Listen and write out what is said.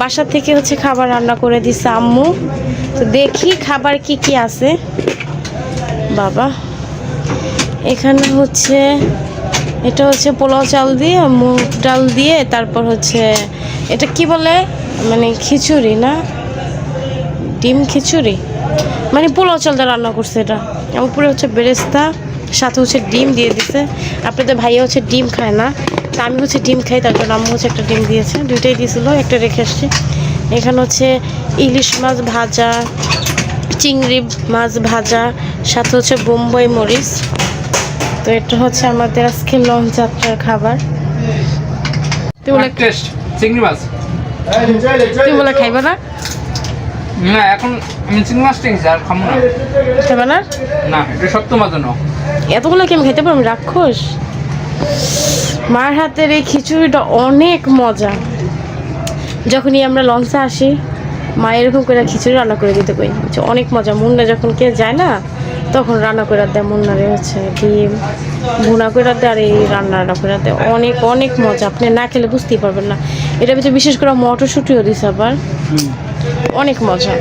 বাসা থেকে হচ্ছে খাবার রান্না করে দিছে আম্মু। তো দেখি খাবার কি কি আছে। বাবা এখানে হচ্ছে এটা হচ্ছে পোলাও চাল দিয়ে মুগ ডাল দিয়ে তারপর হচ্ছে এটা কি বলে মানে খিচুড়ি না ডিম খিচুড়ি মানে পোলাও চালটা রান্না করছে এটা। উপরে হচ্ছে বেরেস্তা সাথে হচ্ছে ডিম দিয়ে দিছে। আপনাদের ভাইয়া হচ্ছে ডিম খায় না, তা আমি হচ্ছে ডিম খাই, তার জন্য আম্মু হচ্ছে একটা ডিম দিয়েছে, দুইটাই দিয়েছিল, একটা রেখে আসছি। এখানে হচ্ছে ইলিশ মাছ ভাজা, চিংড়ি মাছ ভাজা, সাথে হচ্ছে বোম্বাই মরিচ। তো এটা হচ্ছে আমাদের আজকে লঞ্চ যাত্রার খাবার। তুই বলে চিংড়ি মাছ তুই বলে খাইবা না? না এখন আমি চিংড়ি মাছ টেকেছি আর খাবো না। খাইবা না? না এটা সত্য মাছ না। এতগুলো কি আমি খেতে পারবো? আমি রাক্ষস। মার হাতের এই খিচুড়িটা অনেক মজা। যখনই আমরা লঞ্চে আসি মা এরকম করে খিচুড়ি রান্না করে দিতে কই, অনেক মজা। মুন্না যখন কে যায় না তখন রান্না করে দেয়, মুন্নারে হচ্ছে ডিম ভুনা করে দেয় আর এই রান্নাটা করে দেয়, অনেক অনেক মজা। আপনি না খেলে বুঝতেই পারবেন না। এটা ভিতরে বিশেষ করে মটরশুঁটিও দিছে আবার, অনেক মজা।